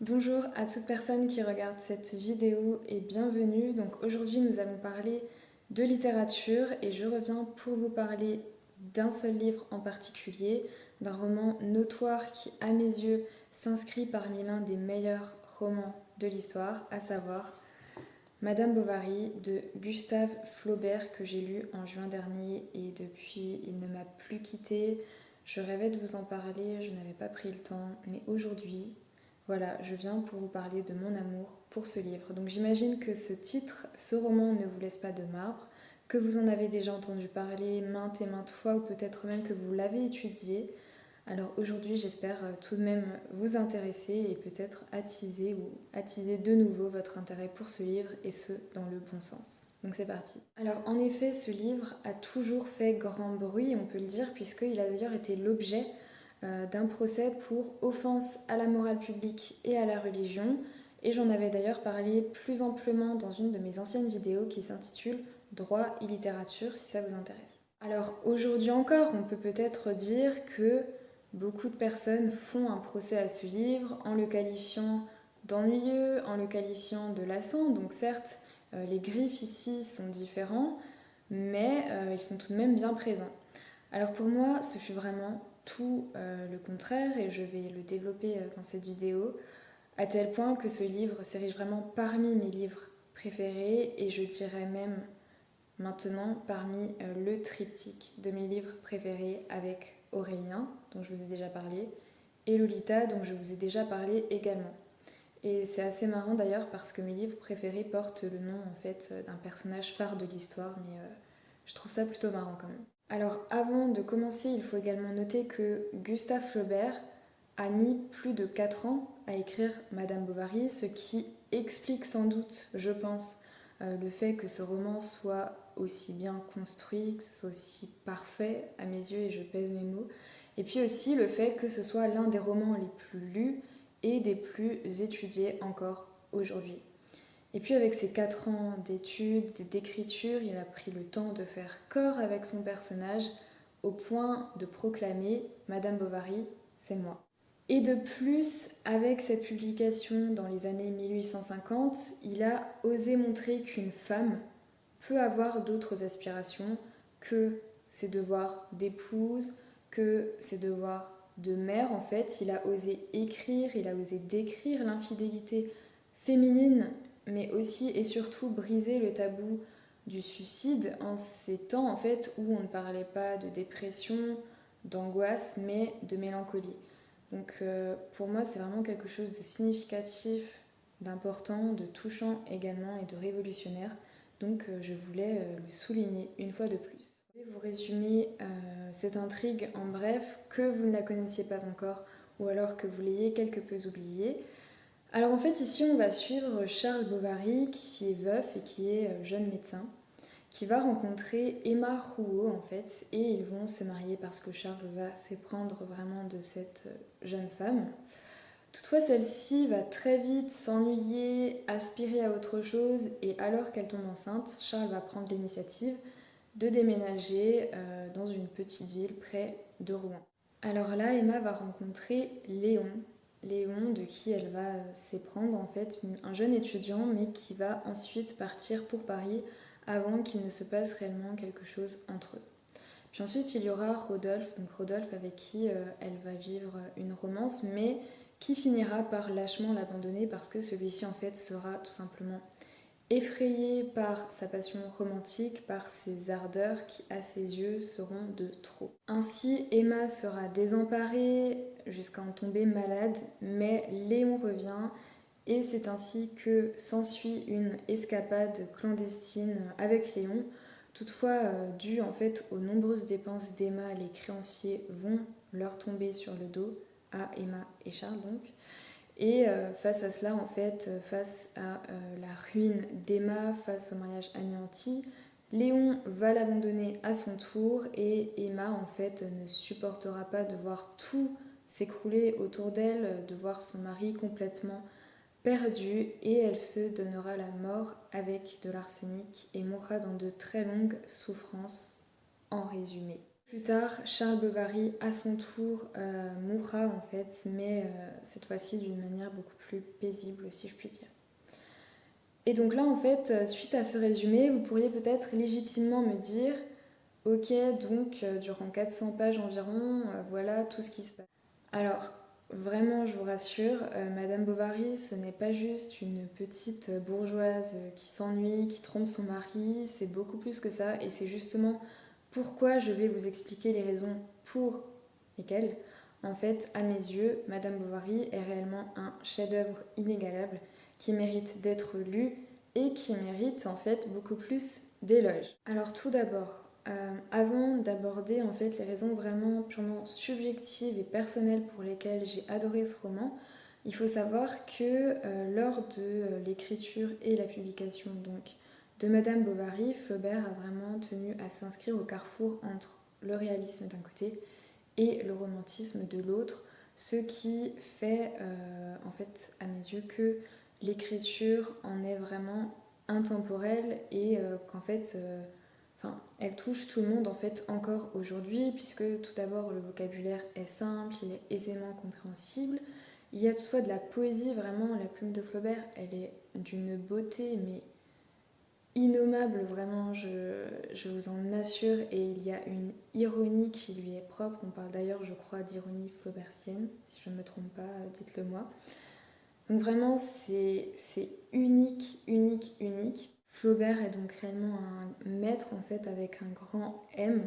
Bonjour à toute personne qui regarde cette vidéo et bienvenue. Donc aujourd'hui nous allons parler de littérature et je reviens pour vous parler d'un seul livre en particulier, d'un roman notoire qui à mes yeux s'inscrit parmi l'un des meilleurs romans de l'histoire, à savoir Madame Bovary de Gustave Flaubert que j'ai lu en juin dernier et depuis il ne m'a plus quitté. Je rêvais de vous en parler, je n'avais pas pris le temps, mais aujourd'hui, voilà, je viens pour vous parler de mon amour pour ce livre. Donc j'imagine que ce titre, ce roman ne vous laisse pas de marbre, que vous en avez déjà entendu parler maintes et maintes fois ou peut-être même que vous l'avez étudié. Alors aujourd'hui, j'espère tout de même vous intéresser et peut-être attiser de nouveau votre intérêt pour ce livre et ce dans le bon sens. Donc c'est parti. Alors en effet, ce livre a toujours fait grand bruit, on peut le dire, puisqu'il a d'ailleurs été l'objet d'un procès pour offense à la morale publique et à la religion. Et j'en avais d'ailleurs parlé plus amplement dans une de mes anciennes vidéos qui s'intitule Droit et littérature si ça vous intéresse. Alors aujourd'hui encore, on peut peut-être dire que beaucoup de personnes font un procès à ce livre en le qualifiant d'ennuyeux, en le qualifiant de lassant. Donc certes, les griffes ici sont différents, mais ils sont tout de même bien présents. Alors pour moi, ce fut vraiment tout le contraire et je vais le développer dans cette vidéo, à tel point que ce livre s'érige vraiment parmi mes livres préférés et je dirais même maintenant parmi le triptyque de mes livres préférés avec Aurélien, dont je vous ai déjà parlé, et Lolita, dont je vous ai déjà parlé également. Et c'est assez marrant d'ailleurs parce que mes livres préférés portent le nom en fait d'un personnage phare de l'histoire, mais je trouve ça plutôt marrant quand même. Alors avant de commencer, il faut également noter que Gustave Flaubert a mis plus de 4 ans à écrire Madame Bovary, ce qui explique sans doute, je pense, le fait que ce roman soit aussi bien construit, que ce soit aussi parfait à mes yeux, et je pèse mes mots, et puis aussi le fait que ce soit l'un des romans les plus lus et des plus étudiés encore aujourd'hui. Et puis avec ses 4 ans d'études, d'écriture, il a pris le temps de faire corps avec son personnage au point de proclamer Madame Bovary, c'est moi. Et de plus, avec cette publication dans les années 1850, il a osé montrer qu'une femme peut avoir d'autres aspirations que ses devoirs d'épouse, que ses devoirs de mère. En fait, il a osé écrire, il a osé décrire l'infidélité féminine, mais aussi et surtout briser le tabou du suicide en ces temps en fait où on ne parlait pas de dépression, d'angoisse, mais de mélancolie. Donc pour moi, c'est vraiment quelque chose de significatif, d'important, de touchant également et de révolutionnaire. Donc je voulais le souligner une fois de plus. Je vais vous résumer cette intrigue en bref, que vous ne la connaissiez pas encore ou alors que vous l'ayez quelque peu oubliée. Alors en fait ici on va suivre Charles Bovary qui est veuf et qui est jeune médecin, qui va rencontrer Emma Rouault en fait et ils vont se marier parce que Charles va s'éprendre vraiment de cette jeune femme. Toutefois, celle-ci va très vite s'ennuyer, aspirer à autre chose, et alors qu'elle tombe enceinte, Charles va prendre l'initiative de déménager dans une petite ville près de Rouen. Alors là, Emma va rencontrer Léon. Léon, de qui elle va s'éprendre en fait, un jeune étudiant, mais qui va ensuite partir pour Paris avant qu'il ne se passe réellement quelque chose entre eux. Puis ensuite, il y aura Rodolphe, donc Rodolphe avec qui elle va vivre une romance, mais qui finira par lâchement l'abandonner parce que celui-ci en fait sera tout simplement effrayé par sa passion romantique, par ses ardeurs qui à ses yeux seront de trop. Ainsi, Emma sera désemparée jusqu'à en tomber malade, mais Léon revient et c'est ainsi que s'ensuit une escapade clandestine avec Léon. Toutefois, dû en fait aux nombreuses dépenses d'Emma, les créanciers vont leur tomber sur le dos, à Emma et Charles donc. Et face à cela, en fait, face à la ruine d'Emma, face au mariage anéanti, Léon va l'abandonner à son tour et Emma, en fait, ne supportera pas de voir tout s'écrouler autour d'elle, de voir son mari complètement perdue et elle se donnera la mort avec de l'arsenic et mourra dans de très longues souffrances en résumé. Plus tard, Charles Bovary, à son tour, mourra en fait, mais cette fois-ci d'une manière beaucoup plus paisible si je puis dire. Et donc là en fait, suite à ce résumé, vous pourriez peut-être légitimement me dire ok, donc durant 400 pages environ, voilà tout ce qui se passe. Alors, vraiment, je vous rassure, Madame Bovary, ce n'est pas juste une petite bourgeoise qui s'ennuie, qui trompe son mari, c'est beaucoup plus que ça, et c'est justement pourquoi je vais vous expliquer les raisons pour lesquelles, en fait, à mes yeux, Madame Bovary est réellement un chef-d'œuvre inégalable qui mérite d'être lu et qui mérite en fait beaucoup plus d'éloges. Alors tout d'abord, avant d'aborder en fait les raisons vraiment purement subjectives et personnelles pour lesquelles j'ai adoré ce roman, il faut savoir que lors de l'écriture et la publication donc de Madame Bovary, Flaubert a vraiment tenu à s'inscrire au carrefour entre le réalisme d'un côté et le romantisme de l'autre, ce qui fait en fait à mes yeux que l'écriture en est vraiment intemporelle et qu'en fait elle touche tout le monde en fait encore aujourd'hui puisque tout d'abord le vocabulaire est simple, il est aisément compréhensible. Il y a toutefois de la poésie, vraiment la plume de Flaubert elle est d'une beauté mais innommable vraiment, je vous en assure, et il y a une ironie qui lui est propre, on parle d'ailleurs je crois d'ironie flaubertienne, si je ne me trompe pas, dites-le moi. Donc vraiment c'est unique, unique, unique. Flaubert est donc réellement un maître en fait avec un grand M.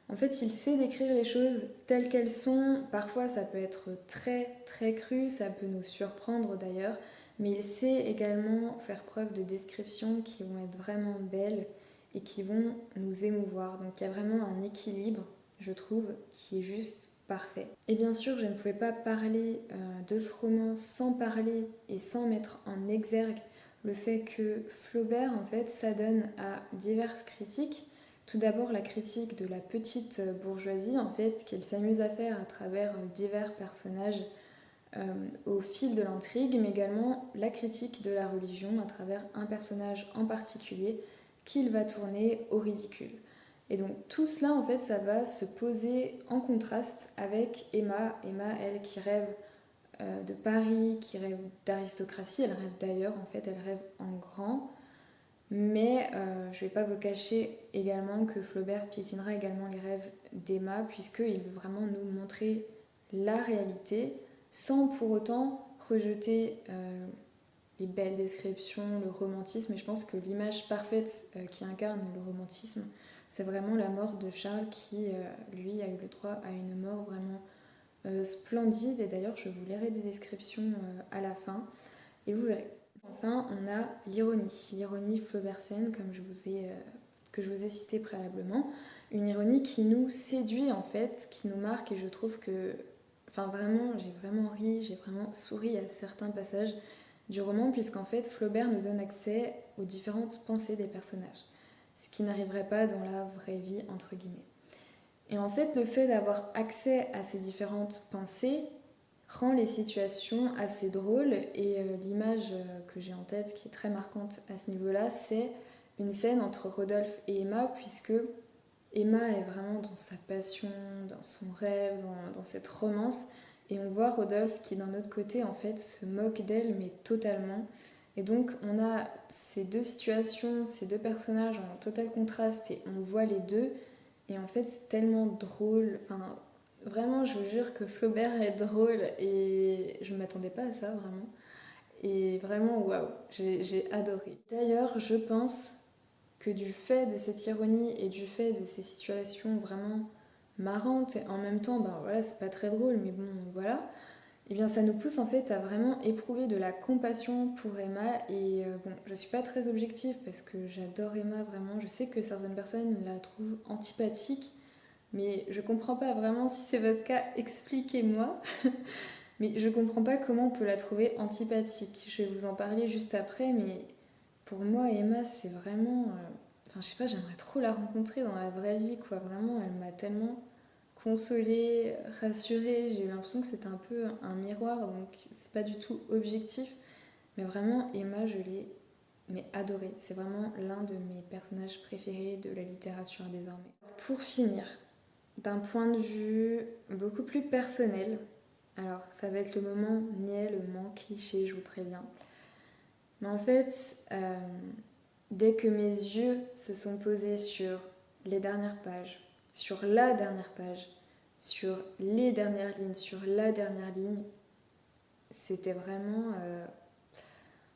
En fait il sait décrire les choses telles qu'elles sont, parfois ça peut être très très cru, ça peut nous surprendre d'ailleurs, mais il sait également faire preuve de descriptions qui vont être vraiment belles et qui vont nous émouvoir. Donc il y a vraiment un équilibre, je trouve, qui est juste parfait. Et bien sûr, je ne pouvais pas parler de ce roman sans parler et sans mettre en exergue le fait que Flaubert, en fait, s'adonne à diverses critiques. Tout d'abord, la critique de la petite bourgeoisie, en fait, qu'il s'amuse à faire à travers divers personnages au fil de l'intrigue, mais également la critique de la religion à travers un personnage en particulier qu'il va tourner au ridicule. Et donc tout cela en fait ça va se poser en contraste avec Emma, elle qui rêve de Paris, qui rêve d'aristocratie, elle rêve d'ailleurs en fait, elle rêve en grand, mais je ne vais pas vous cacher également que Flaubert piétinera également les rêves d'Emma puisqu'il veut vraiment nous montrer la réalité sans pour autant rejeter les belles descriptions, le romantisme. Et je pense que l'image parfaite qui incarne le romantisme, c'est vraiment la mort de Charles qui, lui, a eu le droit à une mort vraiment splendide. Et d'ailleurs, je vous lirai des descriptions à la fin et vous verrez. Enfin, on a l'ironie flaubertienne, comme que je vous ai cité préalablement. Une ironie qui nous séduit en fait, qui nous marque et je trouve que enfin vraiment, j'ai vraiment ri, j'ai vraiment souri à certains passages du roman puisqu'en fait Flaubert nous donne accès aux différentes pensées des personnages, ce qui n'arriverait pas dans la vraie vie entre guillemets. Et en fait le fait d'avoir accès à ces différentes pensées rend les situations assez drôles et l'image que j'ai en tête qui est très marquante à ce niveau-là, c'est une scène entre Rodolphe et Emma puisque Emma est vraiment dans sa passion, dans son rêve, dans cette romance. Et on voit Rodolphe qui d'un autre côté en fait se moque d'elle mais totalement. Et donc on a ces deux situations, ces deux personnages en total contraste et on voit les deux. Et en fait c'est tellement drôle. Enfin vraiment je vous jure que Flaubert est drôle et je ne m'attendais pas à ça vraiment. Et vraiment waouh, j'ai adoré. D'ailleurs je pense que du fait de cette ironie et du fait de ces situations vraiment marrantes et en même temps, ben voilà, c'est pas très drôle, mais bon, voilà, et bien ça nous pousse en fait à vraiment éprouver de la compassion pour Emma. Et bon, je suis pas très objective parce que j'adore Emma vraiment. Je sais que certaines personnes la trouvent antipathique, mais je comprends pas vraiment si c'est votre cas, expliquez-moi. Mais je comprends pas comment on peut la trouver antipathique. Je vais vous en parler juste après, mais pour moi, Emma, c'est vraiment. Enfin, je sais pas, j'aimerais trop la rencontrer dans la vraie vie, quoi. Vraiment, elle m'a tellement consolée, rassurée. J'ai eu l'impression que c'était un peu un miroir, donc c'est pas du tout objectif. Mais vraiment, Emma, je l'ai mais adorée. C'est vraiment l'un de mes personnages préférés de la littérature désormais. Pour finir, d'un point de vue beaucoup plus personnel, Alors, ça va être le moment niais, le moment cliché, je vous préviens. Mais en fait, dès que mes yeux se sont posés sur les dernières pages, sur la dernière page, sur les dernières lignes, sur la dernière ligne, c'était vraiment...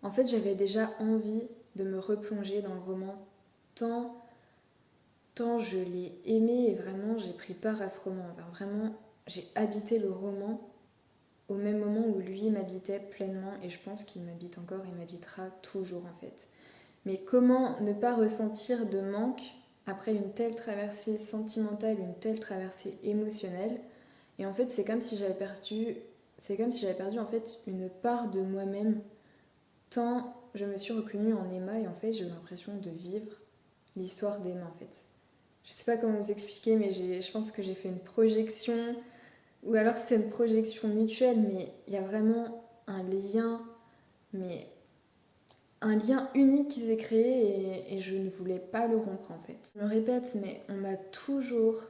En fait, j'avais déjà envie de me replonger dans le roman, tant, tant je l'ai aimé et vraiment j'ai pris part à ce roman. Enfin, vraiment, j'ai habité le roman au même moment où lui m'habitait pleinement et je pense qu'il m'habite encore et m'habitera toujours en fait. Mais comment ne pas ressentir de manque après une telle traversée sentimentale, une telle traversée émotionnelle? Et en fait, c'est comme si j'avais perdu en fait une part de moi-même, tant je me suis reconnue en Emma et en fait, j'ai eu l'impression de vivre l'histoire d'Emma en fait. Je sais pas comment vous expliquer, mais je pense que j'ai fait une projection, ou alors c'est une projection mutuelle, mais il y a vraiment un lien, mais un lien unique qui s'est créé et je ne voulais pas le rompre en fait. Je me répète, mais on m'a toujours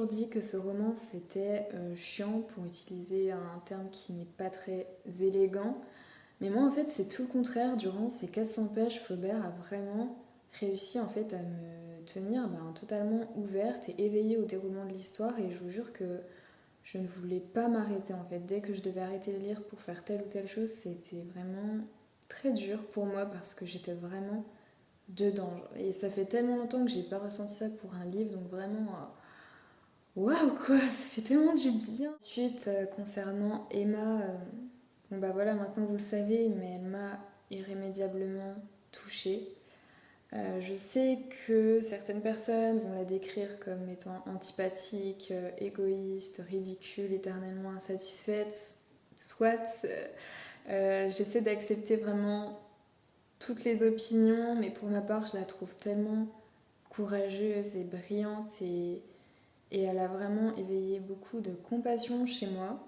dit que ce roman c'était chiant pour utiliser un terme qui n'est pas très élégant. Mais moi en fait c'est tout le contraire, durant ces 400 pages, Flaubert a vraiment réussi en fait à me tenir totalement ouverte et éveillée au déroulement de l'histoire et je vous jure que je ne voulais pas m'arrêter en fait. Dès que je devais arrêter de lire pour faire telle ou telle chose, c'était vraiment très dur pour moi parce que j'étais vraiment dedans. Et ça fait tellement longtemps que j'ai pas ressenti ça pour un livre, donc vraiment, waouh quoi, ça fait tellement du bien. Ensuite, concernant Emma, bon bah voilà, maintenant vous le savez, mais elle m'a irrémédiablement touchée. Je sais que certaines personnes vont la décrire comme étant antipathique, égoïste, ridicule, éternellement insatisfaite. Soit, j'essaie d'accepter vraiment toutes les opinions, mais pour ma part, je la trouve tellement courageuse et brillante et elle a vraiment éveillé beaucoup de compassion chez moi.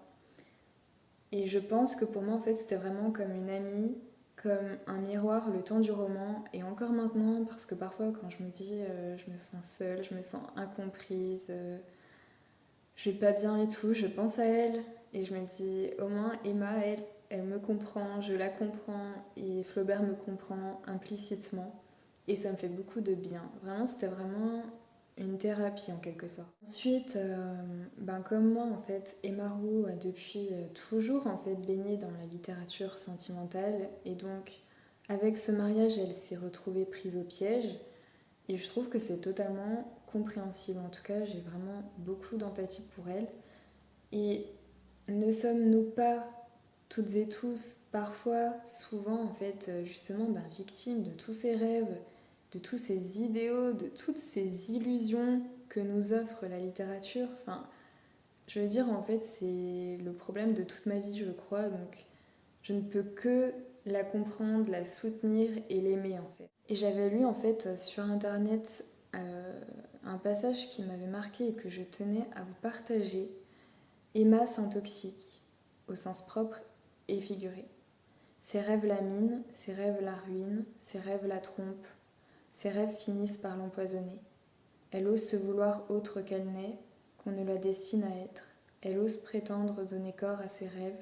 Et je pense que pour moi, en fait, c'était vraiment comme une amie, comme un miroir le temps du roman, et encore maintenant, parce que parfois, quand je me dis je me sens seule, je me sens incomprise, je vais pas bien et tout, je pense à elle, et je me dis au moins Emma, elle me comprend, je la comprends, et Flaubert me comprend implicitement, et ça me fait beaucoup de bien. Vraiment, c'était vraiment une thérapie en quelque sorte. Ensuite, comme moi en fait, Emma Roux a depuis toujours en fait baigné dans la littérature sentimentale et donc avec ce mariage, elle s'est retrouvée prise au piège et je trouve que c'est totalement compréhensible. En tout cas, j'ai vraiment beaucoup d'empathie pour elle. Et ne sommes-nous pas toutes et tous, parfois, souvent en fait, justement, victimes de tous ces rêves, de tous ces idéaux, de toutes ces illusions que nous offre la littérature. Enfin, je veux dire, en fait, c'est le problème de toute ma vie, je crois. Donc, je ne peux que la comprendre, la soutenir et l'aimer, en fait. Et j'avais lu, en fait, sur Internet, un passage qui m'avait marqué et que je tenais à vous partager. Emma s'intoxique, au sens propre et figuré. Ses rêves la minent, ses rêves la ruinent, ses rêves la trompent, ses rêves finissent par l'empoisonner. Elle ose se vouloir autre qu'elle n'est, qu'on ne la destine à être. Elle ose prétendre donner corps à ses rêves,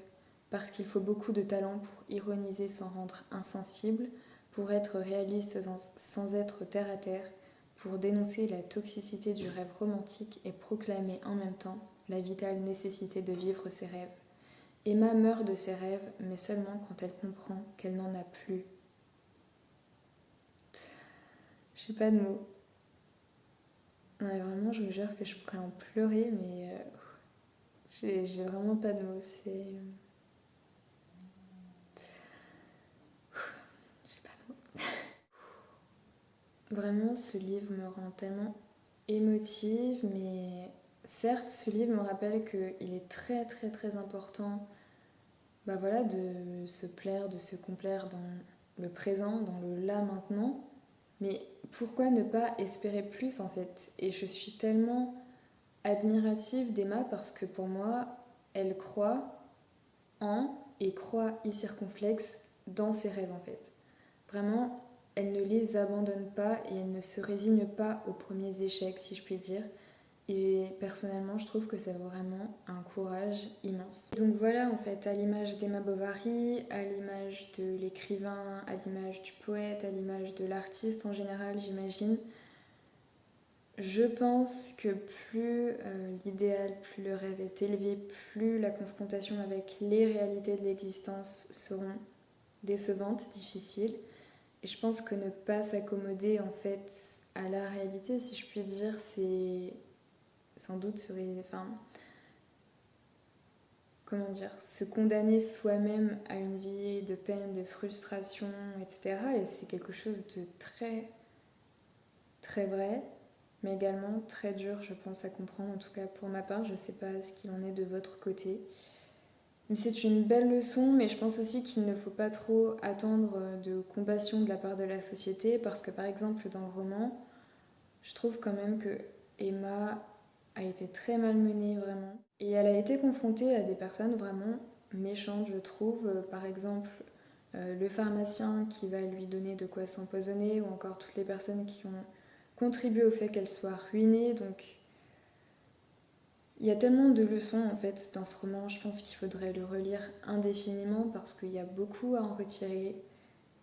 parce qu'il faut beaucoup de talent pour ironiser sans rendre insensible, pour être réaliste sans être terre à terre, pour dénoncer la toxicité du rêve romantique et proclamer en même temps la vitale nécessité de vivre ses rêves. Emma meurt de ses rêves, mais seulement quand elle comprend qu'elle n'en a plus. J'ai pas de mots. Ouais, vraiment, je vous jure que je pourrais en pleurer, mais j'ai vraiment pas de mots. J'ai pas de mots. Vraiment, ce livre me rend tellement émotive, mais certes, ce livre me rappelle qu'il est très très très important de se plaire, de se complaire dans le présent, dans le là maintenant. Mais pourquoi ne pas espérer plus en fait? Et je suis tellement admirative d'Emma parce que pour moi, elle croit en et croit circonflexe dans ses rêves en fait. Vraiment, elle ne les abandonne pas et elle ne se résigne pas aux premiers échecs si je puis dire. Et personnellement, je trouve que c'est vraiment un courage immense. Donc voilà, en fait, à l'image d'Emma Bovary, à l'image de l'écrivain, à l'image du poète, à l'image de l'artiste en général, j'imagine, je pense que plus l'idéal, plus le rêve est élevé, plus la confrontation avec les réalités de l'existence seront décevantes, difficiles. Et je pense que ne pas s'accommoder en fait à la réalité, si je puis dire, c'est sans doute serait, enfin, comment dire, se condamner soi-même à une vie de peine, de frustration, etc. Et c'est quelque chose de très, très vrai, mais également très dur, je pense, à comprendre. En tout cas, pour ma part, je ne sais pas ce qu'il en est de votre côté. Mais c'est une belle leçon, mais je pense aussi qu'il ne faut pas trop attendre de compassion de la part de la société, parce que par exemple, dans le roman, je trouve quand même que Emma a été très malmenée, vraiment. Et elle a été confrontée à des personnes vraiment méchantes, je trouve. Par exemple, le pharmacien qui va lui donner de quoi s'empoisonner, ou encore toutes les personnes qui ont contribué au fait qu'elle soit ruinée. Donc, il y a tellement de leçons en fait dans ce roman, je pense qu'il faudrait le relire indéfiniment parce qu'il y a beaucoup à en retirer.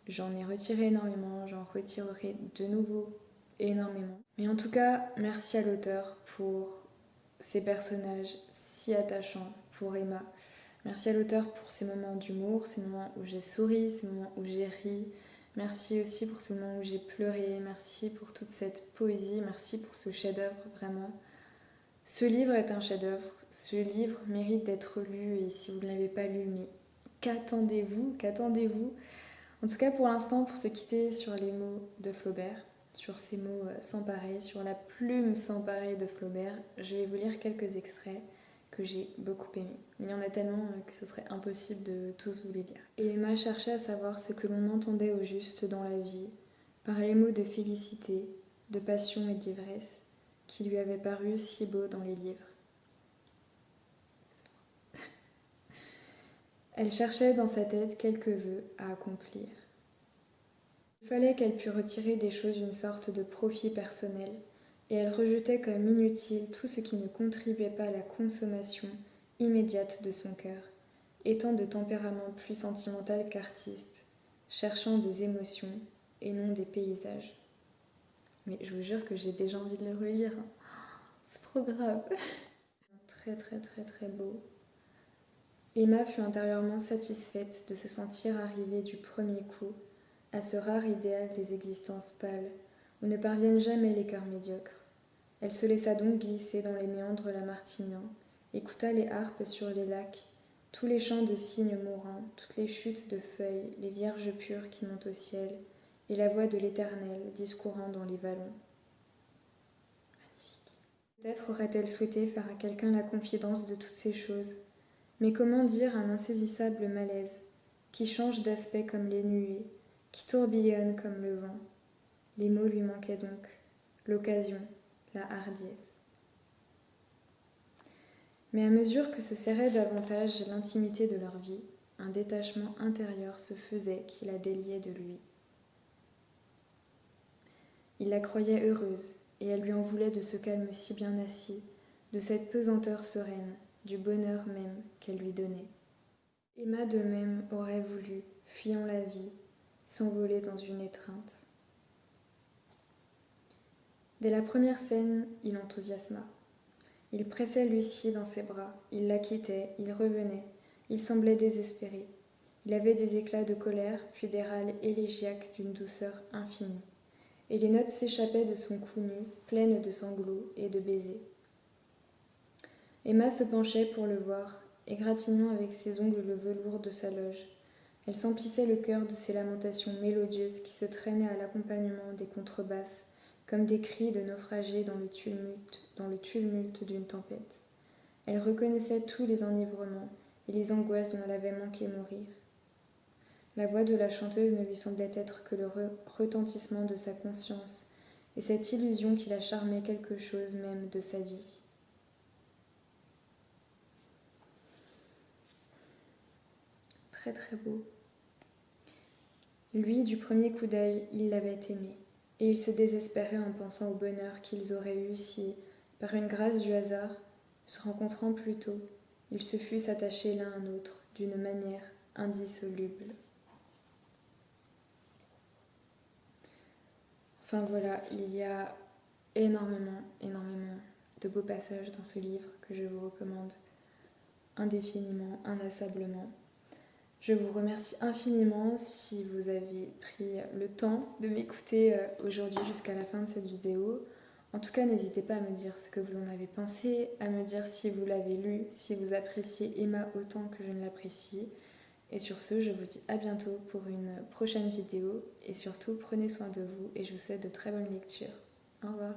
J'en ai retiré énormément, j'en retirerai de nouveau énormément. Mais en tout cas, merci à l'auteur pour ces personnages si attachants, pour Emma. Merci à l'auteur pour ces moments d'humour, ces moments où j'ai souri, ces moments où j'ai ri. Merci aussi pour ces moments où j'ai pleuré. Merci pour toute cette poésie. Merci pour ce chef-d'œuvre, vraiment. Ce livre est un chef-d'œuvre. Ce livre mérite d'être lu et si vous ne l'avez pas lu, mais qu'attendez-vous? Qu'attendez-vous? En tout cas, pour l'instant, pour se quitter sur les mots de Flaubert, sur ces mots sans pareil, sur la plume sans pareil de Flaubert, je vais vous lire quelques extraits que j'ai beaucoup aimés. Il y en a tellement que ce serait impossible de tous vous les lire. Et Emma cherchait à savoir ce que l'on entendait au juste dans la vie, par les mots de félicité, de passion et d'ivresse, qui lui avaient paru si beaux dans les livres. Elle cherchait dans sa tête quelques vœux à accomplir. Il fallait qu'elle pût retirer des choses une sorte de profit personnel, et elle rejetait comme inutile tout ce qui ne contribuait pas à la consommation immédiate de son cœur, étant de tempérament plus sentimental qu'artiste, cherchant des émotions et non des paysages. Mais je vous jure que j'ai déjà envie de le relire. C'est trop grave. Très très très très beau. Emma fut intérieurement satisfaite de se sentir arrivée du premier coup à ce rare idéal des existences pâles, où ne parviennent jamais les cœurs médiocres. Elle se laissa donc glisser dans les méandres lamartiniens, écouta les harpes sur les lacs, tous les chants de cygnes mourants, toutes les chutes de feuilles, les vierges pures qui montent au ciel, et la voix de l'Éternel discourant dans les vallons. Magnifique. Peut-être aurait-elle souhaité faire à quelqu'un la confidence de toutes ces choses, mais comment dire un insaisissable malaise, qui change d'aspect comme les nuées, qui tourbillonne comme le vent. Les mots lui manquaient donc, l'occasion, la hardiesse. Mais à mesure que se serrait davantage l'intimité de leur vie, un détachement intérieur se faisait qui la déliait de lui. Il la croyait heureuse, et elle lui en voulait de ce calme si bien assis, de cette pesanteur sereine, du bonheur même qu'elle lui donnait. Emma de même aurait voulu, fuyant la vie, s'envoler dans une étreinte. Dès la première scène, il enthousiasma. Il pressait Lucie dans ses bras, il la quittait, il revenait, il semblait désespéré. Il avait des éclats de colère, puis des râles élégiaques d'une douceur infinie. Et les notes s'échappaient de son cou nu, pleines de sanglots et de baisers. Emma se penchait pour le voir, égratignant avec ses ongles le velours de sa loge. Elle s'emplissait le cœur de ces lamentations mélodieuses qui se traînaient à l'accompagnement des contrebasses, comme des cris de naufragés dans le tumulte d'une tempête. Elle reconnaissait tous les enivrements et les angoisses dont elle avait manqué mourir. La voix de la chanteuse ne lui semblait être que le retentissement de sa conscience, et cette illusion qui la charmait quelque chose même de sa vie. Très très beau. Lui, du premier coup d'œil, il l'avait aimée, et il se désespérait en pensant au bonheur qu'ils auraient eu si, Par une grâce du hasard, se rencontrant plus tôt, ils se fussent attachés l'un à l'autre d'une manière indissoluble. Enfin voilà, il y a énormément de beaux passages dans ce livre que je vous recommande indéfiniment, inlassablement. Je vous remercie infiniment si vous avez pris le temps de m'écouter aujourd'hui jusqu'à la fin de cette vidéo. En tout cas, n'hésitez pas à me dire ce que vous en avez pensé, à me dire si vous l'avez lu, si vous appréciez Emma autant que je ne l'apprécie. Et sur ce, je vous dis à bientôt pour une prochaine vidéo. Et surtout, prenez soin de vous et je vous souhaite de très bonnes lectures. Au revoir.